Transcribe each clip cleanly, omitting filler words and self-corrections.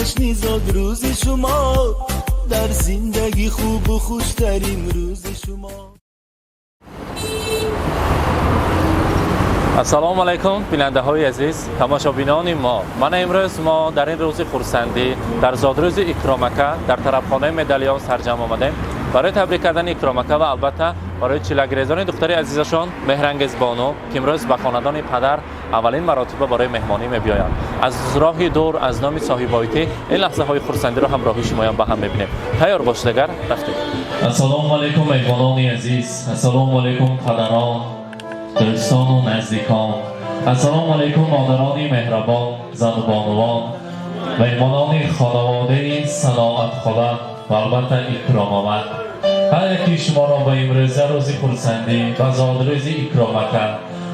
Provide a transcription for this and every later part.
جشنی زاد روز شما، در زندگی خوب و خوشترین روز شما. السلام علیکم بیننده های عزیز، تماشابینان من امروز در این روز خورسندی در زادروز اکرامکه در طرفخانه مدالیان سرجم آمدیم برای تبریک کردن اکرامکه و البته برای چیلگریزان دختر عزیزشان مهرانگیز بانو که امروز به خاندان پدر اولین مراتب برای مهمانی می‌آیند. از راه دور از نام صاحبایتی این لحظه های خورسندی را همراهی شمایان با هم می‌بینیم. تیار باش دیگر رفتیم. السلام علیکم مهمانان عزیز، السلام علیکم پدران، دوستان و نزدیکان، السلام علیکم مادران مهربان، زن و بانوان، مهمانان خانواده صناعت خالد و البته اکرام آمد. هر یکی شما را به امروزه روز خورسندی و زادروز اکرامکه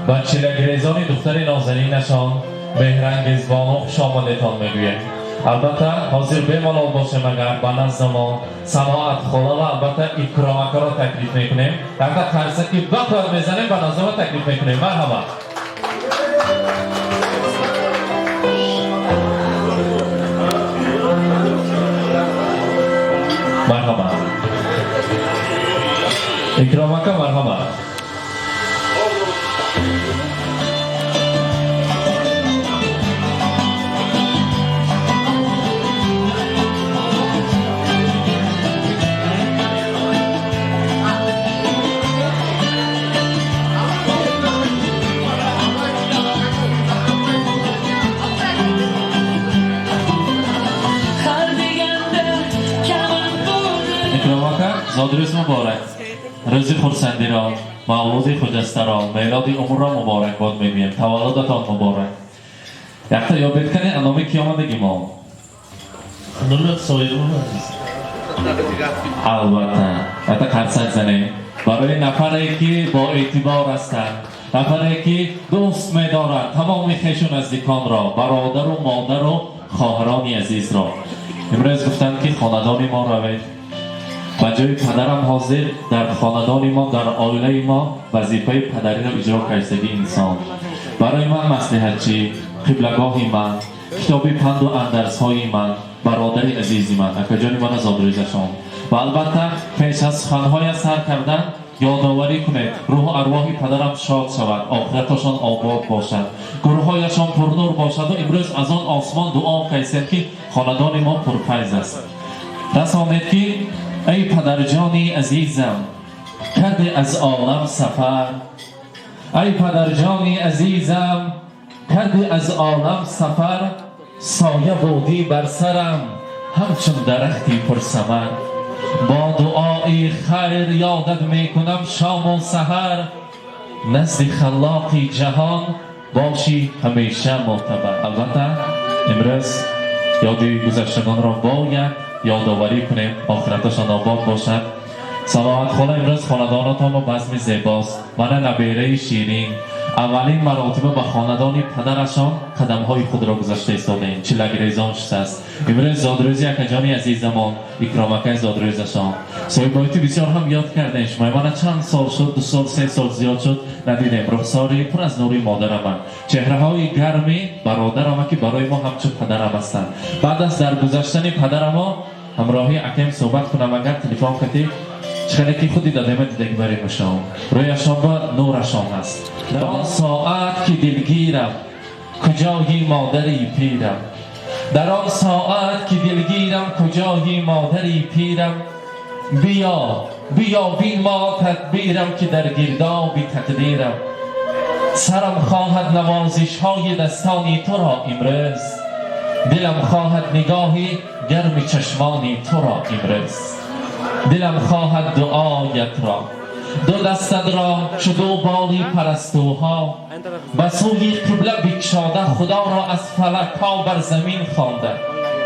و چیلگریزان دختر نازنینشان مهرانگیز بانو خوش آمدیتان میگویم. البته حاضر بمالال باشیم اگر به نزد ما صناعت خاله و البته اکرامکه را تکلیف میکنیم. اگر ترسکی بکار میزنیم به نزد ما تکلیف میکنیم. مرحبا. مرحبا. اکرامکه مرحبا. زادروز مبارک، روز خورسندی را، مولود خجسته را، میلاد عمر را مبارک باد میگویم. تولدتان مبارک. یکتا یا بکنی انامی کی آمدگی ما؟ نومت سایرون عزیز. البته خرسک زنیم برای نفری که با اعتبار هستند، نفری که دوست می‌دارند تمام خویش و نزدیکان را، برادر و مادر و خواهران عزیز را. امروز گفتند که خاندان ما روید و جای پدرم حاضر در خاندان ما، در عائله ما وظیفه پدری را اجرا کردگی انسان. برای من مصلحتچی، قبلگاه من، کتاب پند و اندرس های من، برادر عزیزی من، اکاجان من از زادروزشان و البته پیش از سخنهای سر کردن یادآوری کنید روح ارواح پدرم شاد شود، آخرتشان آباد باشد، گروهایشان پرنور باشد و امروز از آن آسمان دعا کردیم که خاندان ما پرفیض است. رسانید که ای پدرجانی عزیزم کرده از عالم سفر، ای پدرجانی عزیزم کرده از عالم سفر، سایه بودی بر سرم همچون درختی پرثمر. با دعای خیر یادت میکنم شام و سحر، نزد خلاق جهان باشی همیشه معتبر. البته امروز یادی گذشتگان را باید یادآوری کنیم، آخرتشان آباد باشد. صناعت خاله امروز خاندانتان و بزم زیباست. من نبیره شیرین اولین مراتب به خاندان پدرشان قدمهای خود را گذاشته ایستادیم. چیلگریزانش است. امروز زادروز یکجانی عزیزمان اکرامکه زادروزشان. صاحبایتی بسیار هم یاد کردیم. شما من چند سال شد، 2 سال 3 سال زیاد شد ندیدیم. رخساری پر از نوری مادرم، چهره های گرمی برادرم که برای ما همچون پدرم هستند. بعد از درگذشتن پدرم همراهی اکیم صحبت کنم اگر تلفن کتی چخیلی که خودی دادیم دیگه بریم شام رویشان با نورشان هست. در آن ساعت که دلگیرم کجایی مادری پیرم، در آن ساعت که دلگیرم کجایی مادری پیرم، بیا بیا بین ما تدبیرم که در گردابی تقدیرم. سرم خواهد نوازش های دستانی تو را امروز، دلم خواهد نگاهی گرم چشمانی تو را امروز، دلم خواهد دعایت را، دو دستت را چو دو بالی پرستوها، به سوی قبله بکشاده خدا را از فلک ها بر زمین خوانده،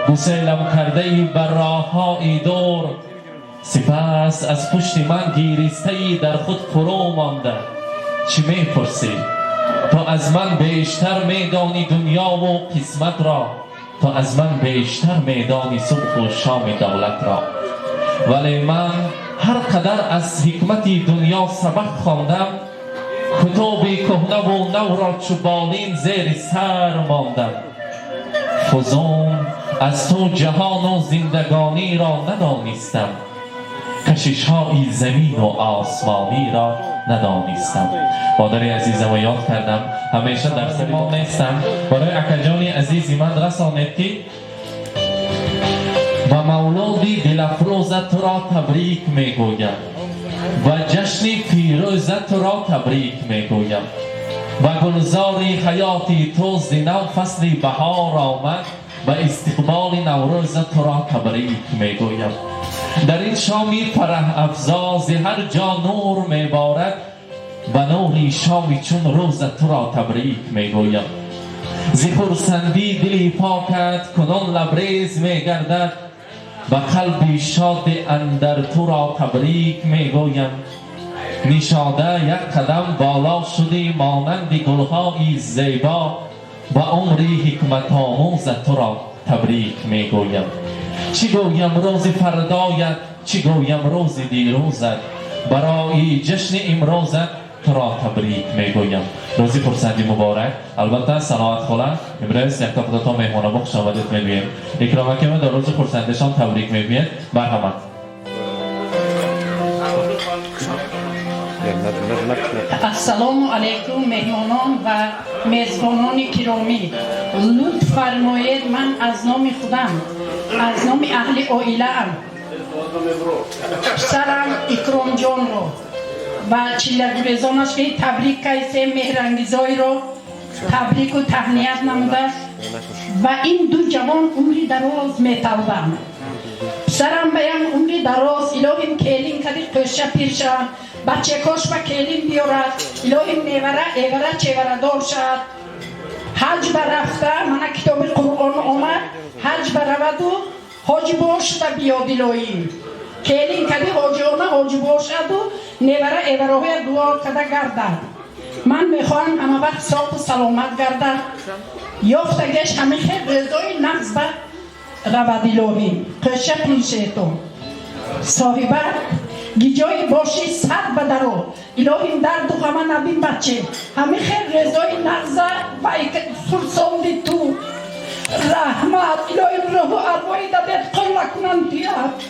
گسیلم کرده ای بر راه های دور، سپس از پشت من گیریسته ای در خود فرو مانده. چی میپرسی؟ تو از من بیشتر میدانی دنیا و قسمت را، تو از من بیشتر میدانی صبح و شام دولت را. ولی من هر قدر از حکمت دنیا سبق خواندم، کتاب کهنه و نو را چو بالین زیر سر ماندم. فزون از تو جهان و زندگانی را ندانستم، کشش های زمین و آسمانی را ندانستم. مادر عزیزم رو یاد کردم، همیشه در سر ما نیستم. برای اکجان عزیزی من رسانید که و مولودی دلافروزت را تبریک میگویم و جشن پیروزت را تبریک میگویم و گلزاری حیاتی تو ز نو فصل بهار آمد و استقبال نوروزت را تبریک میگویم. در این شامی فرح افزا ز هر جا نور میبارد و نوری شامی چون روزت را تبریک میگویم. ز خرسندی دلی پاکت کنون لبریز میگردد و قلبی شاد اندر تو را تبریک میگویم. نشاده یک قدم بالا شدی مانند گلهای زیبا و عمری حکمت آموز تو را تبریک میگویم. چی گویم روز فردایت، چی گویم روز دیروزت، برای جشن امروزت تو را تبریک میگویم. روزی خرسندی مبارک. البته سلامت خاله امروز یک تا مهمان ما خوش آمدید میگویم. اکرام که در روز خرسندیشان تبریک میگوید. مرحبا. السلام علیکم مهمانان و میزبانان گرامی. لطف فرمایید من از نام خودم، از نام اهل عائله ام، پسرم اکرام جان رو و چیلگریزانش که تبریک کیسه مهرانگیزای رو تبریک و تهنیت نموده و این دو جوان عمری دراز میتوبم. پسرم بیان عمری دراز، الهیم کلین کدی قشه پیرشم، بچه کاش با کلین بیارد، الهیم میوره ایوره چیوره دار شد. حج برفته، من کتاب قرآن آمد، حج برود و حاج باشد بیاد الهیم. کلین کدی حاجیانه حاج باشد و نیوره ایوره های دعا کده گردد. من میخواهم همه وقت صاف و سلامت گردد. یافتگش همه خیلی رضای نفس به رود الهیم. قشه پیشتون صاحبه گیجای باشی صد بدرو الهیم درد و غم نبین بچه همه خیلی رضای نغزه و فرساندی تو رحمت الهیم روح و ارواحی دبیت قیمه کنن دیاد.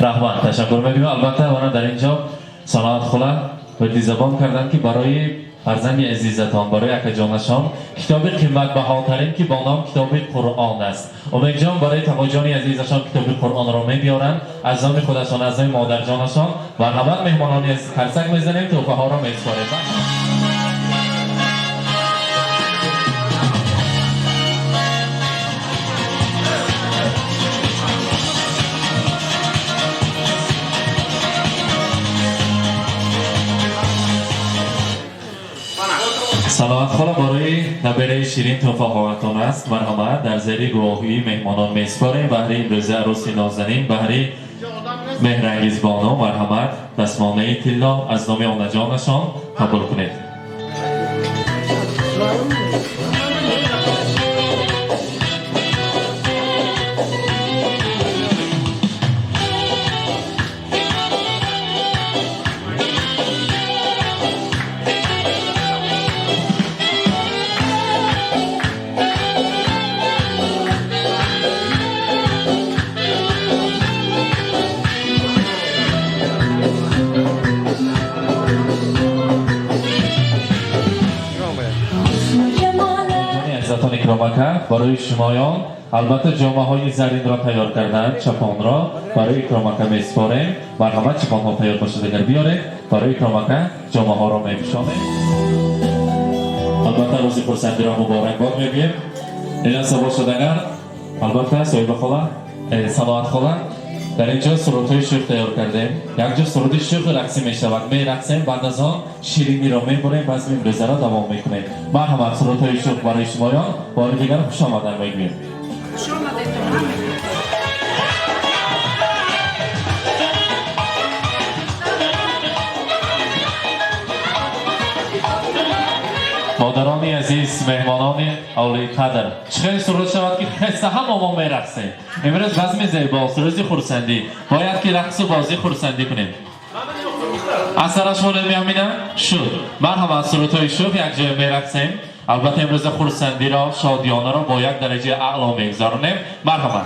رحمان تشکر میکنم. البته وانا در اینجا سلامت خلا وردی زبان کردن که برای فرزند عزیزتان، برای اکجانشان کتاب قیمت بهاترین که با نام کتاب قرآن است. امید جان برای تقاجان عزیزشان کتاب قرآن را میبیارن از نام خودشان، از نام مادر جانشان و همه مهمانانی از خرسک میزنیم توفه ها را میسپاریم. سلامت خاله برای نبیره شیرین توفه هایتان است. مرحمت در زیر گواهی مهمانان میسپاریم. بهره امروز عروس نازنین بهره مهرانگیز بانو مرحمت دستمانه طلا از نام آن جانشان قبول کنید. برای شمایان البته جامعه های زرین را تیار کردن، چپان را برای اکرامکه میسپاریم. مرحمت چپان ها تیار باشد اگر بیاره برای اکرامکه جامعه ها را میپوشانیم. البته روز خرسندی را مبارکباد میگیم. این سوال شد اگر البته صاحب خاله سلامت خاله در اینجا سرودهای شوخ تیار کردیم. یک جا سرود شوخ رقصی می شود، می رقصیم، بعد از آن شیرینی را می بریم، بعد امروزه را دوام می کنیم. مرحمت سرودهای شوخ برای شمایان بار دیگر خوش آمدن میگویم. خوش آمدید. مادران عزیز، مهمانان اولی قدر، چخیلی سرود شود که خسته هم ما میرقصیم. امروز بزم زیباست، روز خرسندی باید که رقص و بازی خرسندی کنیم. اثرش مورد میامینه شد مرحمت سرودهای شوخ یک جای میرقصیم. البته امروز خورسندی را شادیانه را با یک درجه اعلا میگذارونیم. مرحبا.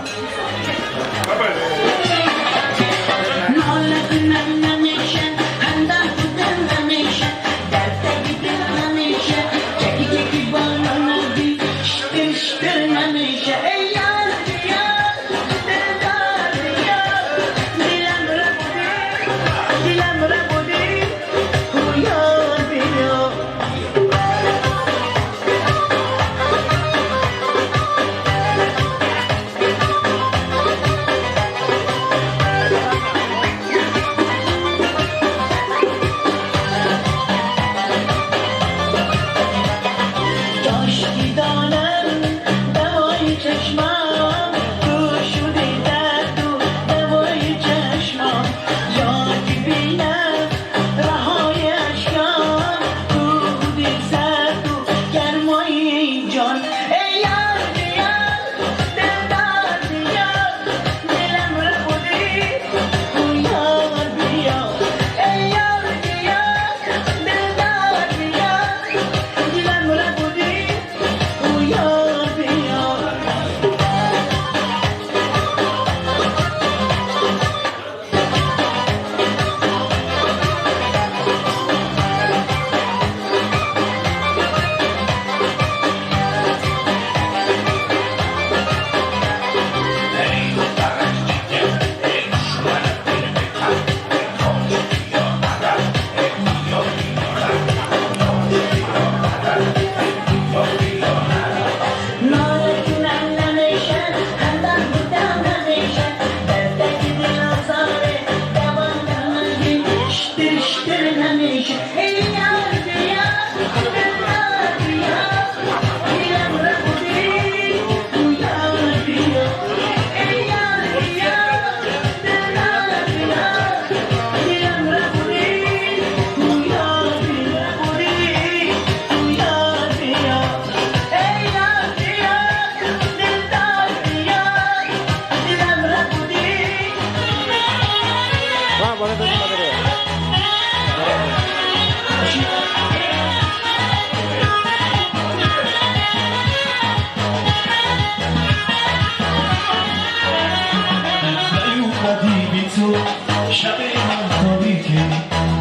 شب من تاریکه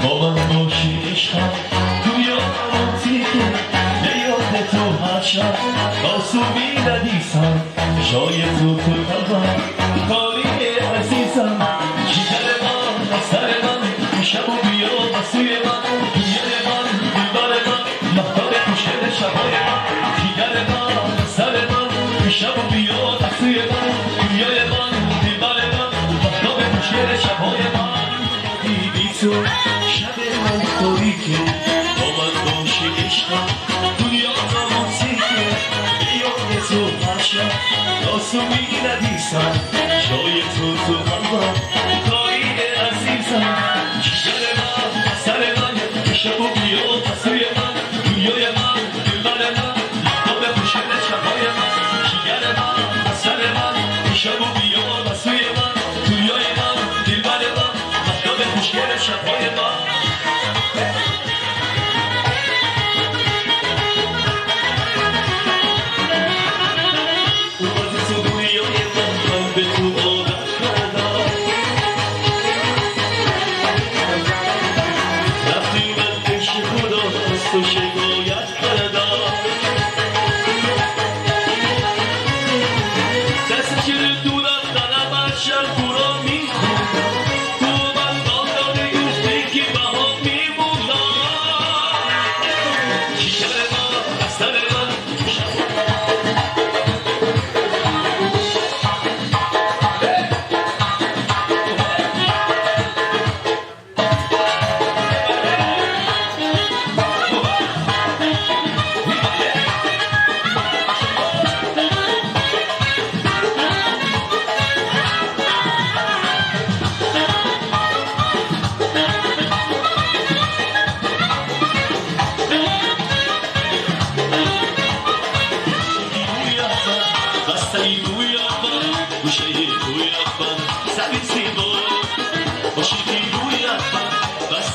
با من باشی عشقم تو یادتی که نیاد تو هر شب آسوبی ندیسم جای تو قلبم کاری عزیزم جگر من سر من شب و بیا بسوی من دیگر من دیبر من مهتاب پوشل شبای من جگر من سر من شب و بیا بسوی من دیگر من دیبر من مهتاب پوشل شبای من تو شب من تاریکه با من باشی عشقم دنیا رومانتیکه بیاد تو هر شب آسوبی ندیسم جای تو قلبم کاری عزیزم جگر من سر من شب و بیا پسوی من دنیای من دلبر من مهتاب پوشل شبای من جگر من سر من شب و بیا پسوی من دنیای من دلبر من مهتاب پوشل شبای من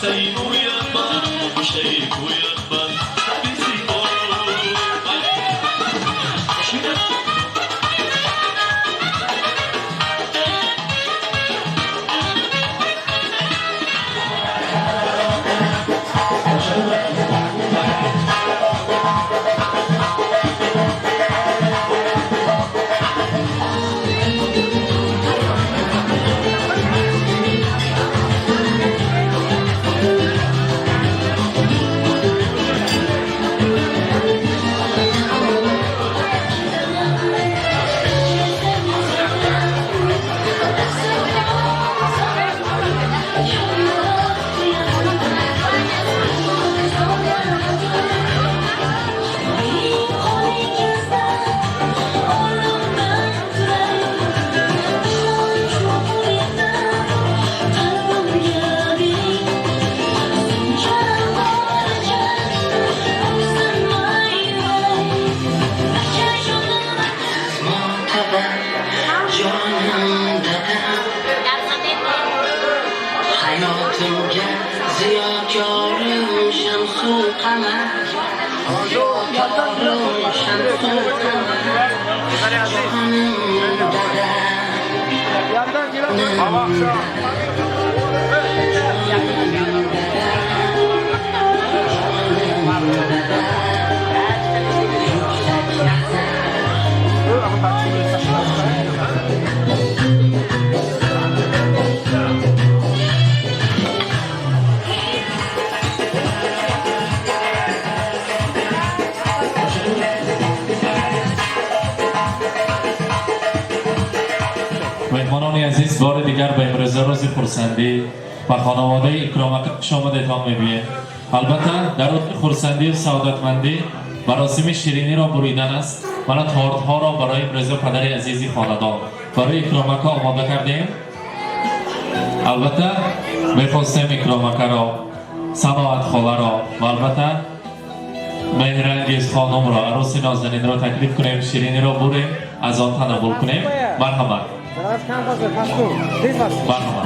Say, Simge ziyakarım şemsu kamer Ziyakarım şemsu kamer Cihanım dede مهمانان عزیز بار دیگر به امروزه روز خورسندی و خانواده اکرامک خوش آمدتان می‌گوییم. البته در روز خورسندی و سعادتمندی مراسم شیرینی را بریدن است. من تارت‌ها را برای امروزه پدر عزیزی خاندان برای اکرامک آماده کردیم. البته می‌خواستیم اکرامک را، سناعت خاله را و البته مهرانگیز خانم را، عروس نازنین را تکلیف کنیم، شیرینی را بریم، از آن تناول کنیم. مرحبا. مرحبا.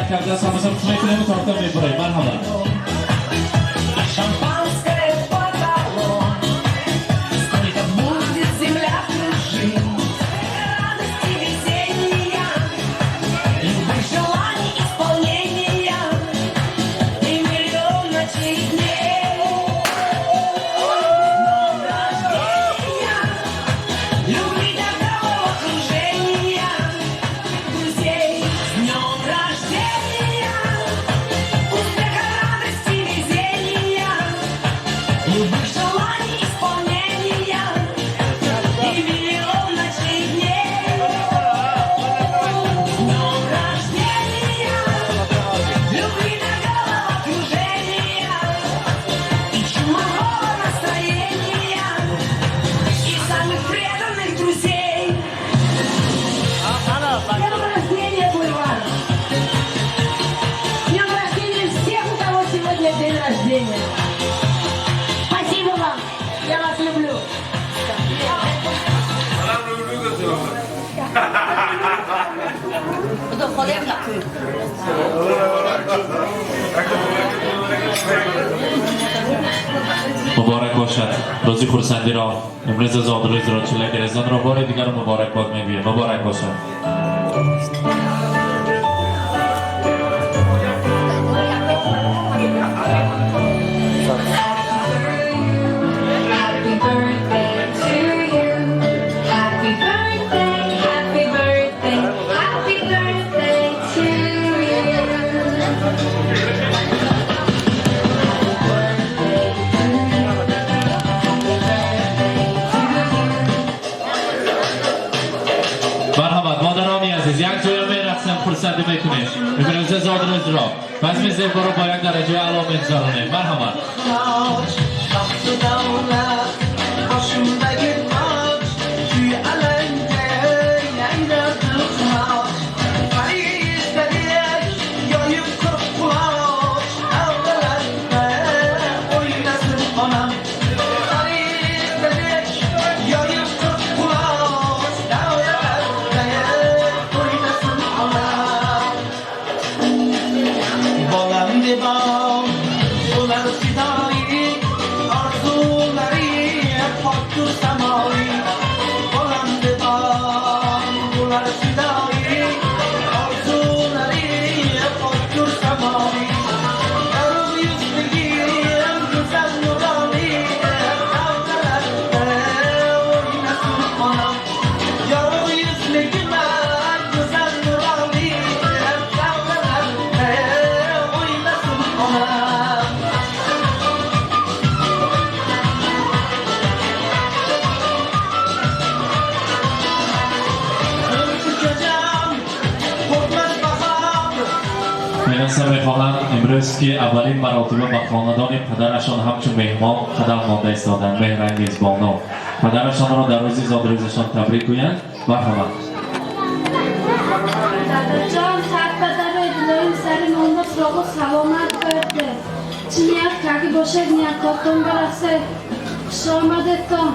کرده است همه سمت میکنیم و تارتا میبریم. مرحبا. Спасибо вам, я вас люблю. مبارک باشد روزی خورسندی را، امروز زادروز را، چله گرزان را بار دیگر مبارک باد میگویم. مبارک باشد. یک جای میرقصم فرصتی میکنیم امروز زادروز را بزم زیبا رو با یک درجه علا میگذارونیم. مرحبا. خلاصه میخواهم امروز که اولین مراتبه به خاندان پدرشان همچون مهمان قدم مانده ایستادند. مهرانگیز بانو پدرشان را در روز زادروزشان تبریک گویند. مرحبا. Dadajon, kattalar edilayim serin onda sog'u salomat berdi. Niyat kagi boshad niyat ko'kton barasa. Xushomad etton.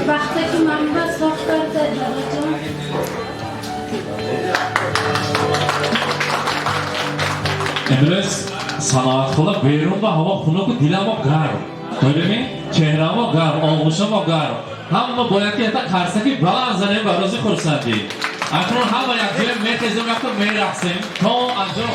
Vaqtdagi manba sog' berdi dadajon. امروز صنعت خلا بیرون و هوا خونه که دل ما گرم ببینید چهره ما گرم آغوش ما گرم همه باید که حتی خرسکی بلند زنیم به روز خورسندی اکنون همه یک جای میخیزیم یک تو میرقصیم تا انجام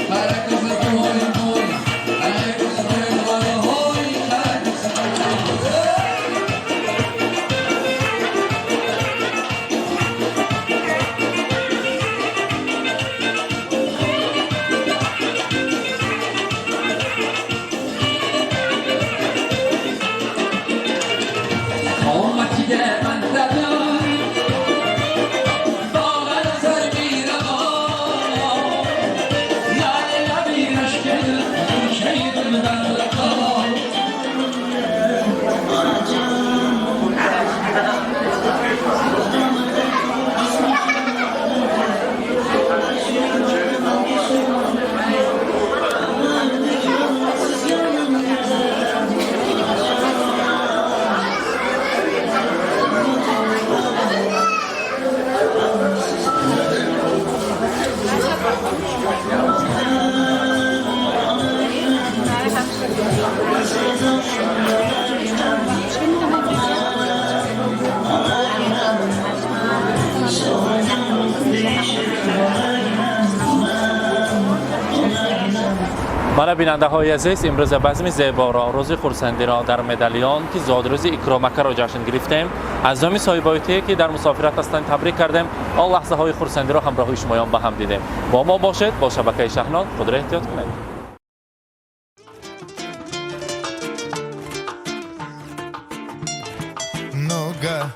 Para que بله بیننده های عزیز امروز بزم زیبا را روز خورسندی را در مدالیان که زادروز اکرامکه را جشن گرفتیم از نام صاحبایتی که در مسافرت هستند تبریک کردیم آن لحظه های خورسندی را همراه شمایان به هم دیدیم با ما باشید با شبکه شهنال خود را احتیاط کنید много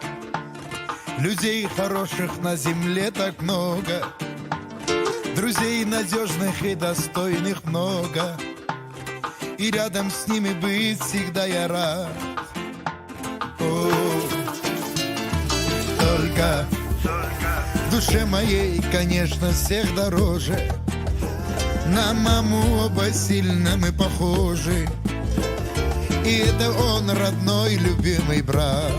людей хороших на земле так много, друзей надежных и достойных много, и рядом с ними быть всегда я рад. О, только в душе моей, конечно, всех дороже, на маму оба сильно мы похожи, и это он, родной, любимый брат.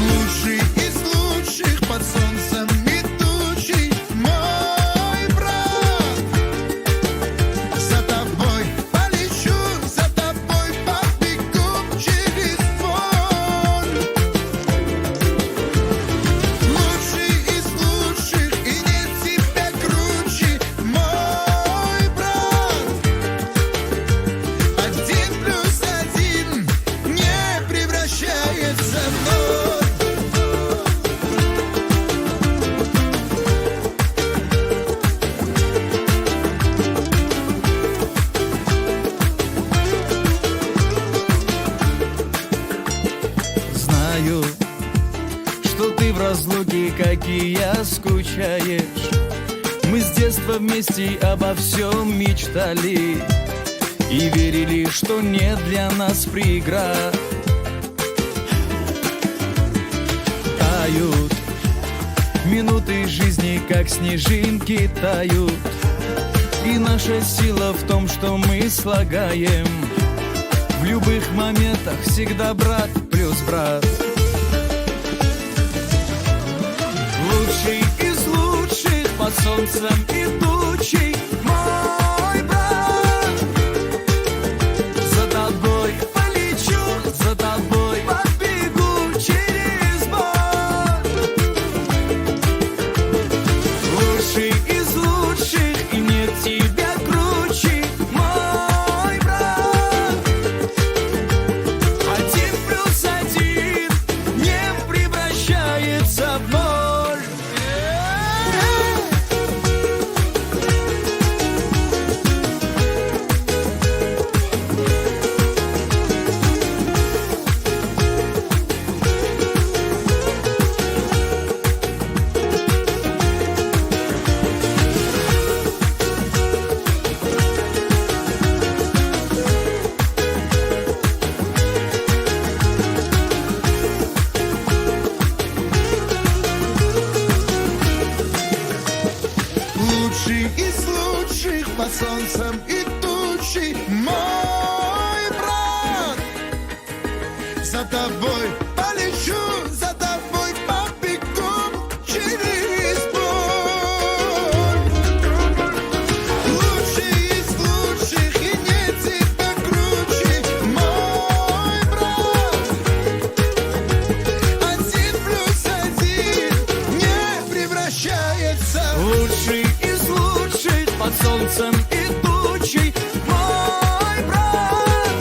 Лучший из лучших под солнцем идущий мой брат. За тобой полечу, за тобой побегу через боль. Лучший из лучших и нет тебя круче, мой брат. 1+1 не превращается в ноль. Знаю, что ты в разлуке, как и я, скучаешь. Мы с детства вместе обо всем мечтали и верили, что нет для нас преград. Тают минуты жизни, как снежинки тают, и наша сила в том, что мы слагаем в любых моментах всегда брат плюс брат. Лучший из лучших под солнцем идущий мой брат. За тобой полечу, за тобой побегу через боль. Лучший из лучших и нет тебя круче, мой брат. 1+1 не превращается в ноль. Лучший из лучших под солнцем идущий мой брат. За тобой полечу, за тобой побегу через боль. Лучший из лучших и нет тебя круче, мой брат. 1+1 не превращается. Лучший из лучших под солнцем идущий мой брат.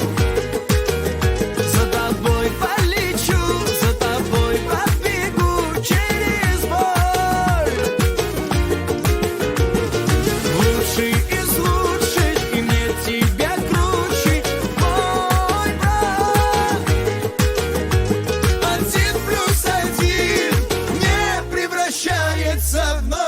За тобой полечу, за тобой побегу через боль. Лучший из лучших и нет тебя круче, мой брат. 1+1 не превращается в ноль.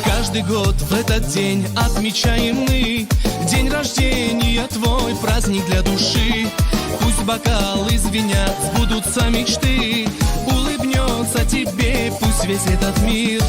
Каждый год в этот день отмечаем мы день рождения твой, праздник для души. Пусть бокалы звенят, сбудутся мечты, улыбнется тебе, пусть весь этот мир